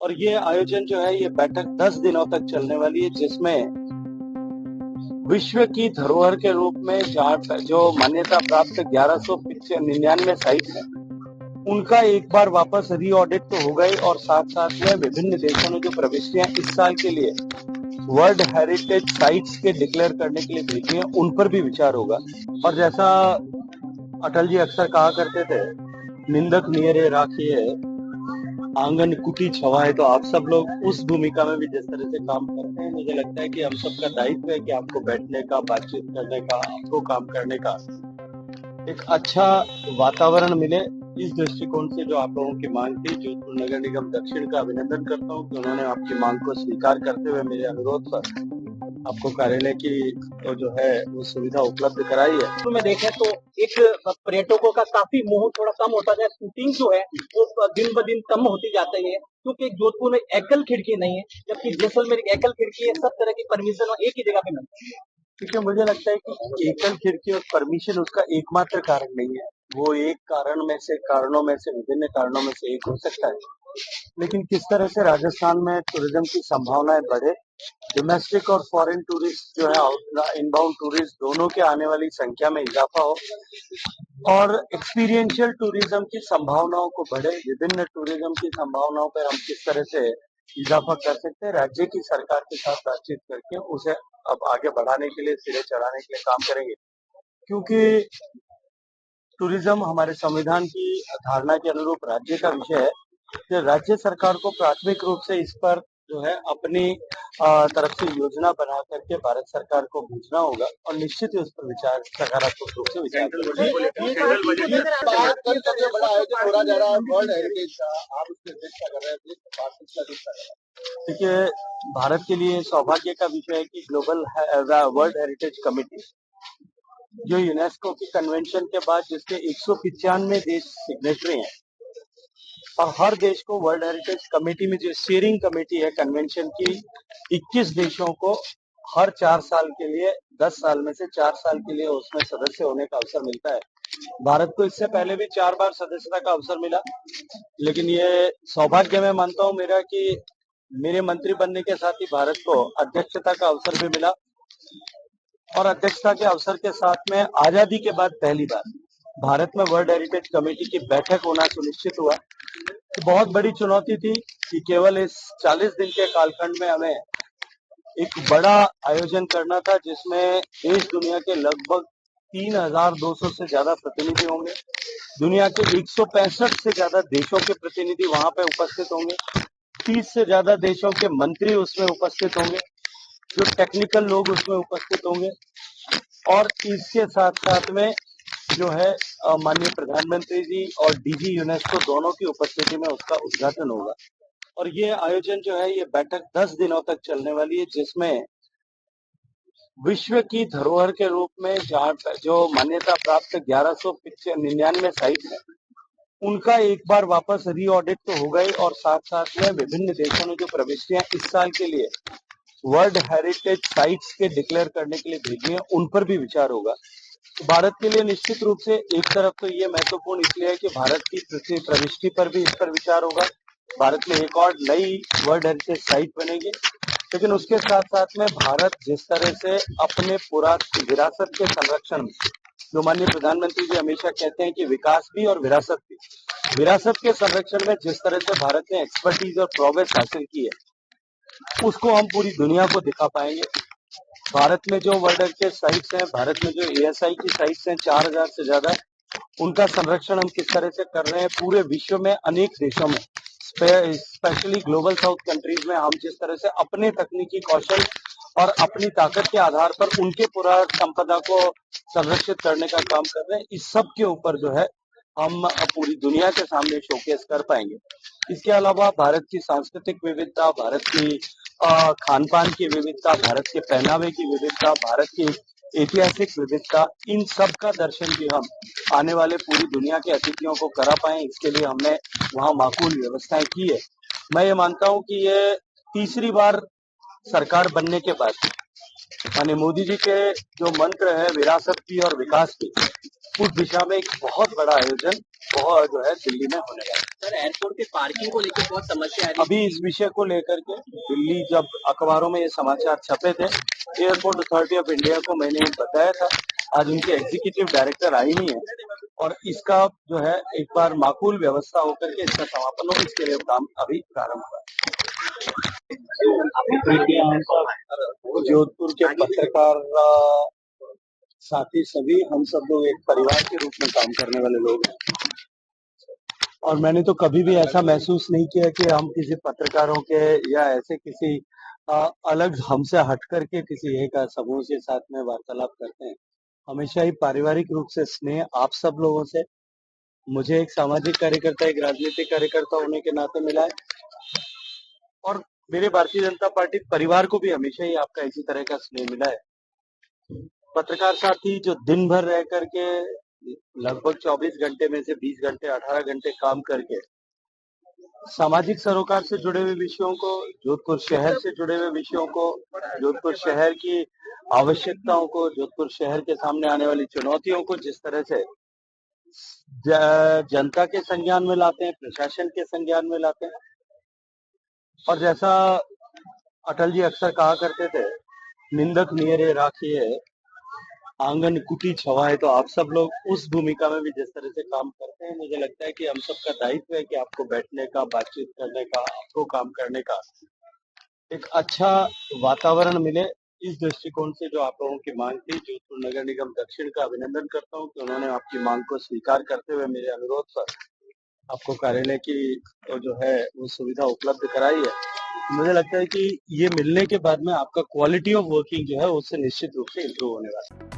और ये आयोजन जो है ये बैठक 10 दिनों तक चलने वाली है, जिसमें विश्व की धरोहर के रूप में जो मान्यता प्राप्त 1199 साइट है, उनका एक बार वापस री ऑडिट तो हो गई और साथ साथ में विभिन्न देशों ने जो प्रविष्टियां इस साल के लिए वर्ल्ड हेरिटेज साइट्स के डिक्लेयर करने के लिए भेजी हैं, उन पर भी विचार होगा। और जैसा अटल जी अक्सर कहा करते थे, निंदक नियरे राखिए आंगन कुटी छवाए, तो आप सब लोग उस भूमिका में भी जिस तरह से काम करते हैं, मुझे लगता है कि हम सबका दायित्व है कि आपको बैठने का, बातचीत करने का, आपको काम करने का एक अच्छा वातावरण मिले। इस दृष्टिकोण से जो आप लोगों की मांग थी, जोधपुर नगर निगम दक्षिण का अभिनंदन करता हूं कि उन्होंने आपकी मांग को स्वीकार करते हुए मेरे अनुरोध पर आपको कार्यालय की तो जो है वो सुविधा उपलब्ध कराई है। तो मैं देखें तो एक पर्यटकों का काफी मोह थोड़ा कम होता जाए, शूटिंग जो है वो दिन ब दिन कम होती जाती है, क्योंकि जोधपुर में एकल खिड़की नहीं है, जबकि जैसलमेर एक एकल खिड़की है। सब तरह की परमिशन एक ही जगह पे मिलती है। क्योंकि मुझे लगता है कि एकल खिड़की और परमिशन उसका एकमात्र कारण नहीं है, वो एक कारणों में से विभिन्न कारणों में से एक हो सकता है। लेकिन किस तरह से राजस्थान में टूरिज्म की संभावनाएं बढ़े, डोमेस्टिक और फॉरेन टूरिस्ट जो है, इनबाउंड टूरिस्ट दोनों के आने वाली संख्या में इजाफा हो और एक्सपीरियंशियल टूरिज्म की संभावनाओं को बढ़े, विभिन्न टूरिज्म की संभावनाओं पर हम किस तरह से इजाफा कर सकते हैं, राज्य की सरकार के साथ बातचीत करके उसे अब आगे बढ़ाने के लिए, सिरे चढ़ाने के लिए काम करेंगे। क्योंकि टूरिज्म हमारे संविधान की धारणा के अनुरूप राज्य का विषय है, कि राज्य सरकार को प्राथमिक रूप से इस पर जो है अपनी तरफ से योजना बना करके भारत सरकार को भेजना होगा और निश्चित ही उस पर विचार सकारात्मक रूप से विचार देखिए, भारत के लिए सौभाग्य का विषय है कि ग्लोबल वर्ल्ड हेरिटेज कमेटी जो यूनेस्को की कन्वेंशन के बाद जिसके 195 देश सिग्नेटरी हैं और हर देश को वर्ल्ड हेरिटेज कमेटी में जो स्टीयरिंग कमेटी है कन्वेंशन की, 21 देशों को हर 4 साल के लिए, 10 साल में से 4 साल के लिए उसमें सदस्य होने का अवसर मिलता है। भारत को इससे पहले भी 4 बार सदस्यता का अवसर मिला, लेकिन ये सौभाग्य मैं मानता हूं मेरा कि मेरे मंत्री बनने के साथ ही भारत को अध्यक्षता का अवसर भी मिला और अध्यक्षता के अवसर के साथ में आजादी के बाद पहली बार भारत में वर्ल्ड हेरिटेज कमेटी की बैठक होना सुनिश्चित हुआ। तो बहुत बड़ी चुनौती थी कि केवल इस 40 दिन के कालखंड में हमें एक बड़ा आयोजन करना था, जिसमें देश दुनिया के लगभग 3200 से ज्यादा प्रतिनिधि होंगे, दुनिया के 165 से ज्यादा देशों के प्रतिनिधि वहां पे उपस्थित होंगे, 30 से ज्यादा देशों के मंत्री उसमें उपस्थित होंगे, जो टेक्निकल लोग उसमें उपस्थित होंगे और इसके साथ साथ में जो है माननीय प्रधानमंत्री जी और डीजी यूनेस्को दोनों की उपस्थिति में उसका उद्घाटन होगा। और ये आयोजन जो है ये बैठक 10 दिनों तक चलने वाली है, जिसमें विश्व की धरोहर के रूप में जो मान्यता प्राप्त 1199 साइट है, उनका एक बार वापस री ऑडिट तो हो गई और साथ साथ में विभिन्न देशों ने जो प्रविष्टियां इस साल के लिए वर्ल्ड हेरिटेज साइट्स के डिक्लेयर करने के लिए भेजी हैं, उन पर भी विचार होगा। तो भारत के लिए निश्चित रूप से एक तरफ तो ये महत्वपूर्ण इसलिए है कि भारत की प्रविष्टि पर भी इस पर विचार होगा, भारत में एक और नई वर्ल्ड हेरिटेज साइट बनेगी, लेकिन उसके साथ साथ में भारत जिस तरह से अपने पुरातन विरासत के संरक्षण में, जो माननीय प्रधानमंत्री जी हमेशा कहते हैं कि विकास भी और विरासत भी, विरासत के संरक्षण में जिस तरह से भारत ने एक्सपर्टीज और प्रोग्रेस हासिल की है, उसको हम पूरी दुनिया को दिखा पाएंगे। भारत में जो वर्ल्ड हेरिटेज साइट्स हैं, भारत में जो एएसआई की साइट्स हैं 4000 से ज्यादा, उनका संरक्षण हम किस तरह से कर रहे हैं, पूरे विश्व में अनेक देशों में, स्पेशली ग्लोबल साउथ कंट्रीज में हम जिस तरह से अपने तकनीकी कौशल और अपनी ताकत के आधार पर उनके पूरा संपदा को संरक्षित करने का काम कर रहे हैं, इस सब के ऊपर जो है हम पूरी दुनिया के सामने शोकेस कर पाएंगे। इसके अलावा भारत की सांस्कृतिक विविधता, भारत की खान पान की विविधता, भारत के पहनावे की विविधता, भारत की ऐतिहासिक विविधता, इन सब का दर्शन भी हम आने वाले पूरी दुनिया के अतिथियों को करा पाए, इसके लिए हमने वहां माकूल व्यवस्थाएं की है। मैं ये मानता हूं कि ये तीसरी बार सरकार बनने के बाद माननीय मोदी जी के जो मंत्र है विरासत की और विकास की, उस दिशा में एक बहुत बड़ा आयोजन बहुत जो है दिल्ली में होने वाला है। सर एयरपोर्ट के पार्किंग को लेकर बहुत समस्या आ रही अभी इस विषय को लेकर के दिल्ली जब अखबारों में ये समाचार छपे थे, एयरपोर्ट अथॉरिटी ऑफ इंडिया को मैंने बताया था। आज उनके एग्जीक्यूटिव डायरेक्टर आई नहीं है और इसका जो है एक बार माकूल व्यवस्था होकर के इसका समापन हो, इसके लिए काम अभी प्रारंभ हुआ है। जोधपुर के पत्रकार साथी सभी हम सब लोग एक परिवार के रूप में काम करने वाले लोग हैं और मैंने तो कभी भी ऐसा महसूस नहीं किया कि हम किसी पत्रकारों के या ऐसे किसी अलग हमसे हट करके किसी एक समूह के साथ में वार्तालाप करते हैं। हमेशा ही पारिवारिक रूप से स्नेह आप सब लोगों से मुझे एक सामाजिक कार्यकर्ता, एक राजनीतिक कार्यकर्ता होने के नाते मिला है और मेरे भारतीय जनता पार्टी परिवार को भी हमेशा ही आपका इसी तरह का स्नेह मिला है। पत्रकार साथी जो दिन भर रह करके लगभग 24 घंटे में से 20 घंटे 18 घंटे काम करके सामाजिक सरोकार से जुड़े हुए विषयों को, जोधपुर शहर से जुड़े हुए विषयों को, जोधपुर शहर की आवश्यकताओं को, जोधपुर शहर के सामने आने वाली चुनौतियों को जिस तरह से जनता के संज्ञान में लाते हैं, प्रशासन के संज्ञान में लाते हैं और जैसा अटल जी अक्सर कहा करते थे, निंदक नियरे राखिए आंगन कुटी छवाए, तो आप सब लोग उस भूमिका में भी जिस तरह से काम करते हैं, मुझे लगता है कि हम सबका दायित्व है कि आपको बैठने का, बातचीत करने का, आपको काम करने का एक अच्छा वातावरण मिले। इस दृष्टिकोण से जो आप लोगों की मांग थी, जोधपुर नगर निगम दक्षिण का अभिनंदन करता हूं कि उन्होंने आपकी मांग को स्वीकार करते हुए मेरे अनुरोध पर आपको कार्यालय की जो है वो सुविधा उपलब्ध कराई है। मुझे लगता है कि ये मिलने के बाद में आपका क्वालिटी ऑफ वर्किंग जो है उससे निश्चित रूप से इम्प्रूव होने वाला है।